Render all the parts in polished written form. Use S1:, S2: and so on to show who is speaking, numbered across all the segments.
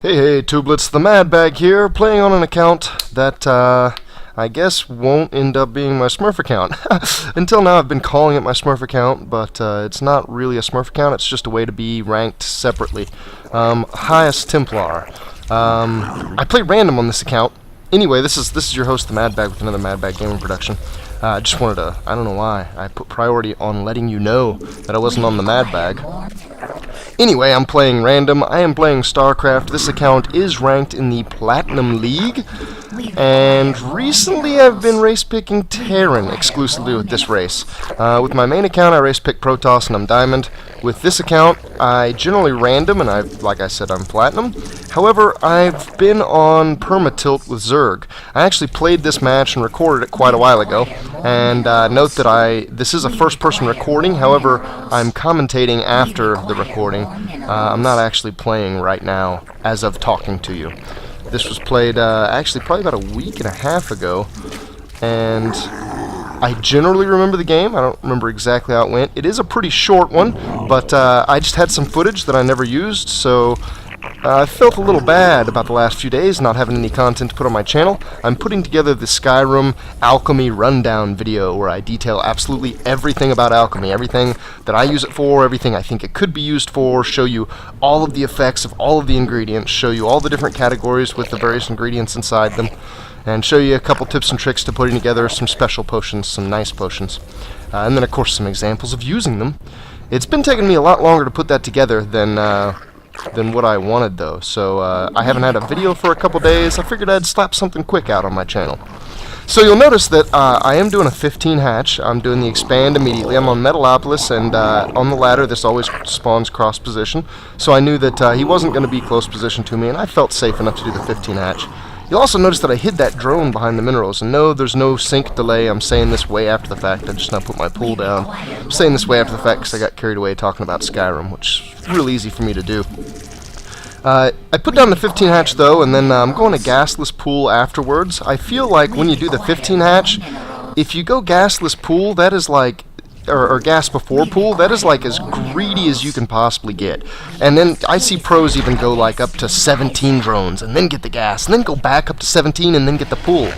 S1: Hey, Tubelets, the Mad Bag here, playing on an account that, I guess won't end up being my Smurf account. Until now I've been calling it my Smurf account, but it's not really a Smurf account, it's just a way to be ranked separately. Highest Templar. I play random on this account. Anyway, this is your host, the Mad Bag, with another Mad Bag gaming production. I just wanted to, I don't know why, I put priority on letting you know that I wasn't on the Mad Bag. Anyway, I'm playing random. I am playing StarCraft. This account is ranked in the Platinum League, and recently I've been race picking Terran exclusively with this race. With my main account, I race pick Protoss and I'm Diamond. With this account, I generally random, and like I said, I'm Platinum. However, I've been on Permatilt with Zerg. I actually played this match and recorded it quite a while ago. And note that this is a first-person recording. However, I'm commentating after the recording. I'm not actually playing right now as of talking to you. This was played actually probably about a week and a half ago, and I generally remember the game. I don't remember exactly how it went. It is a pretty short one, but I just had some footage that I never used, so I felt a little bad about the last few days not having any content to put on my channel. I'm putting together the Skyrim Alchemy Rundown video where I detail absolutely everything about alchemy, everything that I use it for, everything I think it could be used for, show you all of the effects of all of the ingredients, show you all the different categories with the various ingredients inside them, and show you a couple tips and tricks to putting together some special potions, some nice potions. And then of course some examples of using them. It's been taking me a lot longer to put that together than what I wanted though, so I haven't had a video for a couple days. I figured I'd slap something quick out on my channel. So you'll notice that I am doing a 15 hatch. I'm doing the expand immediately. I'm on Metalopolis, and on the ladder this always spawns cross position, so I knew that he wasn't going to be close position to me, and I felt safe enough to do the 15 hatch. You'll also notice that I hid that drone behind the minerals, and no, there's no sync delay. I'm saying this way after the fact. I just now put my pool down. I'm saying this way after the fact because I got carried away talking about Skyrim, which is real easy for me to do. I put down the 15 hatch though, and then I'm going to gasless pool afterwards. I feel like when you do the 15 hatch, if you go gasless pool, that is like, or gas before pool, that is like as greedy as you can possibly get. And then I see pros even go like up to 17 drones and then get the gas, and then go back up to 17 and then get the pool.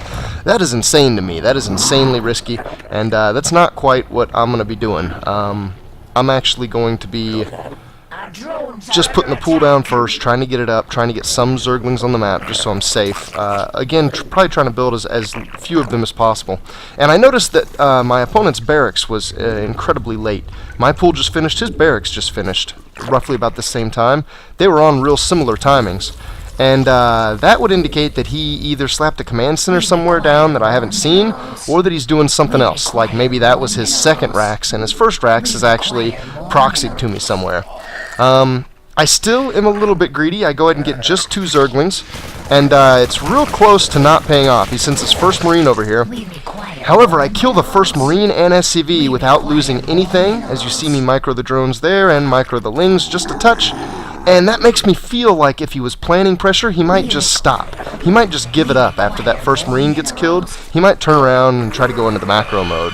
S1: That is insane to me. That is insanely risky, and that's not quite what I'm going to be doing. I'm actually going to be just putting the pool down first, trying to get it up, trying to get some Zerglings on the map just so I'm safe. Again, probably trying to build as few of them as possible. And I noticed that my opponent's barracks was incredibly late. My pool just finished, his barracks just finished, roughly about the same time. They were on real similar timings. And that would indicate that he either slapped a command center somewhere down that I haven't seen, or that he's doing something else, like maybe that was his second Rax, and his first Rax is actually proxied to me somewhere. I still am a little bit greedy. I go ahead and get just 2 Zerglings, and it's real close to not paying off. He sends his first Marine over here. However, I kill the first Marine and SCV without losing anything, as you see me micro the drones there and micro the Lings just a touch. And that makes me feel like if he was planning pressure, he might just stop. He might just give it up after that first Marine gets killed. He might turn around and try to go into the macro mode.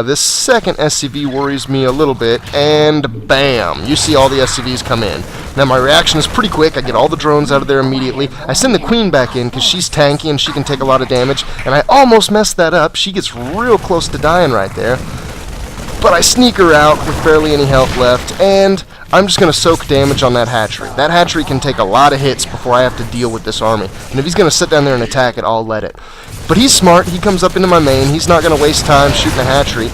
S1: This second SCV worries me a little bit, and bam! You see all the SCVs come in. Now my reaction is pretty quick. I get all the drones out of there immediately. I send the Queen back in because she's tanky and she can take a lot of damage, and I almost messed that up. She gets real close to dying right there. But I sneak her out with barely any health left, and I'm just going to soak damage on that hatchery. That hatchery can take a lot of hits before I have to deal with this army. And if he's going to sit down there and attack it, I'll let it. But he's smart. He comes up into my main. He's not going to waste time shooting a hatchery.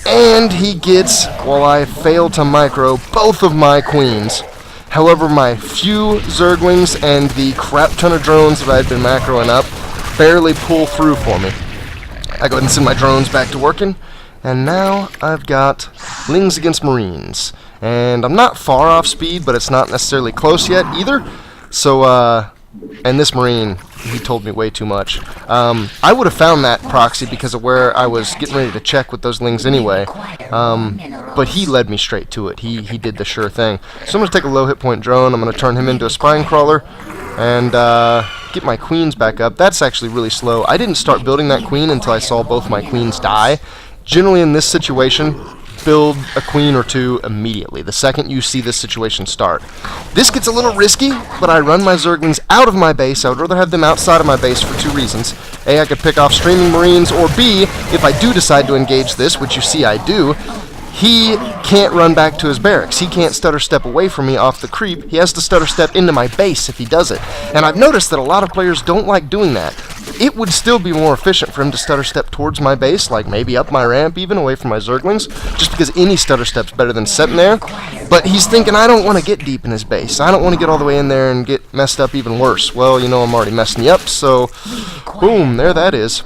S1: And he gets, while I fail to micro, both of my queens. However, my few Zerglings and the crap ton of drones that I'd been macroing up barely pull through for me. I go ahead and send my drones back to working. And now I've got Lings against Marines. And I'm not far off speed, but it's not necessarily close yet either. So, and this Marine, he told me way too much. I would have found that proxy because of where I was getting ready to check with those Lings anyway. But he led me straight to it. He did the sure thing. So I'm going to take a low hit point drone. I'm going to turn him into a spine crawler and get my queens back up. That's actually really slow. I didn't start building that queen until I saw both my queens die. Generally in this situation, build a queen or two immediately, the second you see this situation start. This gets a little risky, but I run my Zerglings out of my base. I would rather have them outside of my base for two reasons. A, I could pick off streaming marines, or B, if I do decide to engage this, which you see I do, he can't run back to his barracks. He can't stutter step away from me off the creep. He has to stutter step into my base if he does it. And I've noticed that a lot of players don't like doing that. It would still be more efficient for him to stutter step towards my base, like maybe up my ramp even, away from my Zerglings, just because any stutter step's better than sitting there. But he's thinking, I don't want to get deep in his base. I don't want to get all the way in there and get messed up even worse. Well, you know I'm already messing you up, so boom, there that is.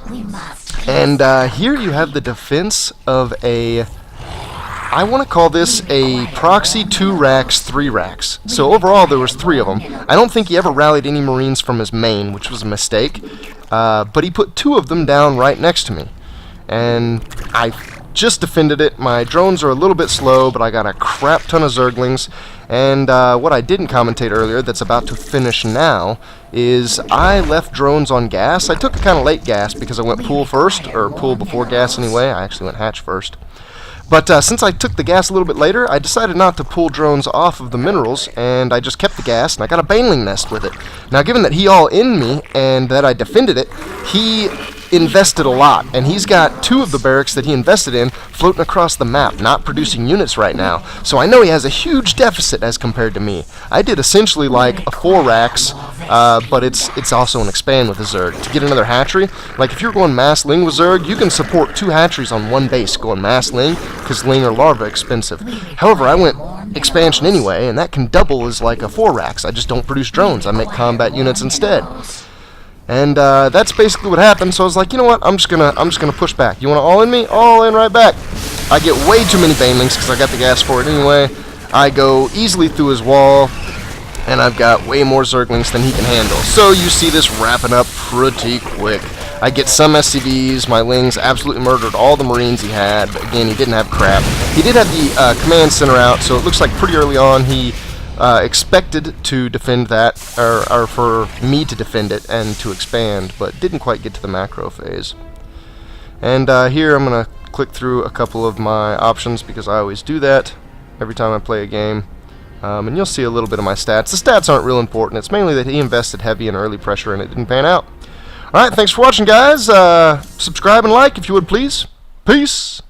S1: And here you have the defense of a... I want to call this a proxy 2 racks, 3 racks. So overall there was 3 of them. I don't think he ever rallied any Marines from his main, which was a mistake. But he put 2 of them down right next to me. And I just defended it. My drones are a little bit slow, but I got a crap ton of Zerglings. And what I didn't commentate earlier that's about to finish now is I left drones on gas. I took a kind of late gas because I went pool first, or pool before gas anyway. I actually went hatch first. But since I took the gas a little bit later, I decided not to pull drones off of the minerals, and I just kept the gas, and I got a baneling nest with it. Now, given that he all-in me, and that I defended it, he invested a lot, and he's got 2 of the barracks that he invested in floating across the map, not producing units right now. So I know he has a huge deficit as compared to me. I did essentially like a 4 racks, but it's also an expand with a Zerg. To get another hatchery, like if you're going mass Ling with Zerg, you can support 2 hatcheries on one base going mass Ling, because Ling or larva expensive. However, I went expansion anyway, and that can double as like a 4 racks. I just don't produce drones. I make combat units instead. And that's basically what happened. So I was like, you know what? I'm just gonna push back. You want to all in me? All in right back. I get way too many banelings because I got the gas for it anyway. I go easily through his wall, and I've got way more Zerglings than he can handle. So you see this wrapping up pretty quick. I get some SCVs. My Lings absolutely murdered all the Marines he had, but again, he didn't have crap. He did have the command center out, so it looks like pretty early on he expected to defend that, or for me to defend it and to expand, but didn't quite get to the macro phase. And here I'm going to click through a couple of my options because I always do that every time I play a game. And you'll see a little bit of my stats. The stats aren't real important. It's mainly that he invested heavy in early pressure and it didn't pan out. Alright, thanks for watching, guys. Subscribe and like if you would, please. Peace.